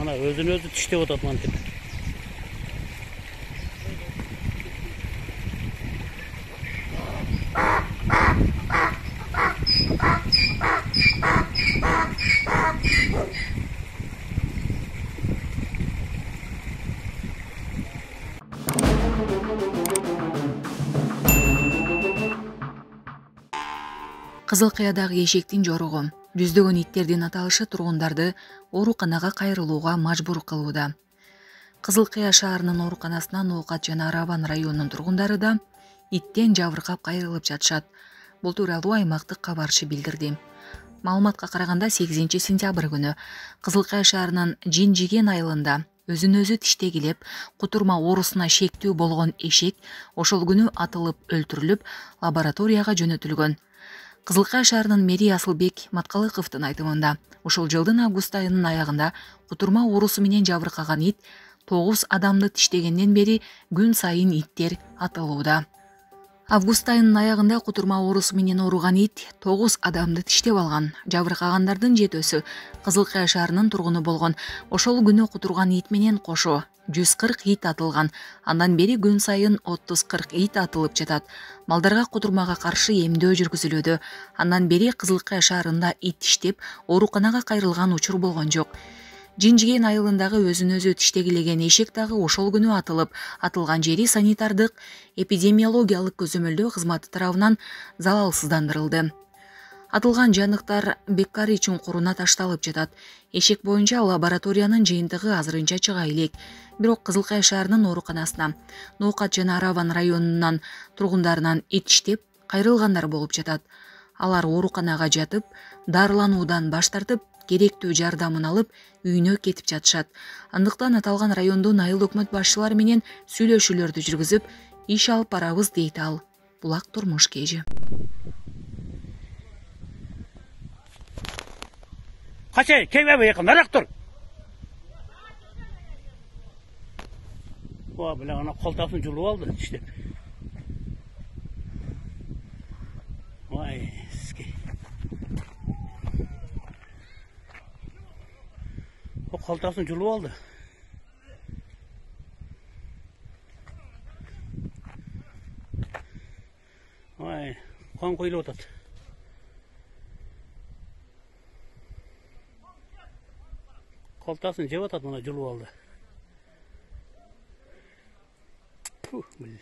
Mana özünü özü tiştep atат mantip. Кызыл Кыядагы эшектин жоругу. Жүздөгөн иттердин аталышы тургундарды ооруканага кайрылууга мажбур кылууда. Кызыл Кыя шаарынын ооруканасына Ноокат жана Араван районунун тургундары да иттен жабыркап кайрылып жатышат. Бул тууралуу аймактык кабарчы билдирди. Маалыматка караганда 8-сентябрь күнү Кызыл Кыя шаарынын Жинжиген айылында өзүн өзү тиштегилеп, кутурма оорусуна шектүү болгон эшек ошол күнү атылып өлтүрүлүп, лабораторияга жөнөтүлгөн. Кызыл Кыя шаарынын мэри Асылбек Маткалыковдун айтымында, ошол жылдын август айынын аягында кутурма оорусу менен жабыркаган ит 9 адамды тиштегенден бери күн сайын иттер атылууда. Август айынын аягында кутурма оорусу менен ооруган ит 9 адамды тиштеп алган. Жабыркагандардын жетөөсү Кызыл Кыя шаарынын тургуну болгон. Ошол күнү кутурган ит менен кошо 140 ит атылган. Андан бери күн сайын 30-40 ит атылып жатат. Малдарга кутурмага каршы эмдөө жүргүзүлүүдө. Андан бери Кызыл Кыя шаарында ит тиштеп, ооруканага кайрылган учур болгон жок. Жинжиген айылындагы өзүн өзү тиштегилеген эшек дагы ошол күнү атылып, атылган жери санитардык эпидемиологиялык көзөмөлдөө кызматы тарабынан залалсыздандырылды. Атылган жандыктар Беккари чуңкуруна ташталып жатат. Эшек боюнча лабораториянын жыйынтыгы азырынча чыга элек. Бирок Кызыл Кыя шаарынын ооруканасына Ноокат жана Араван районунан тургундарынан ит тиштеп кайрылгандар болуп жатат. Алар ооруканага жатып, дарылануудан баш тартып, керектүү жардамын алып, үйүнө кетип жатышат. Андыктан аталган райондун айыл өкмөт башчылары менен сүйлөшүүлөрдү жүргүзүп, иш алып барабыз дейт ал. Булак турмуш кежи. Kaçay, keyve yakın, merak dur. Bu bile ana koltasını culup aldı işte. Vay eski. O koltasını culup aldı. Vay, kan koyulu otat. Koltasını cevap at bana culup aldı. Puh, billi.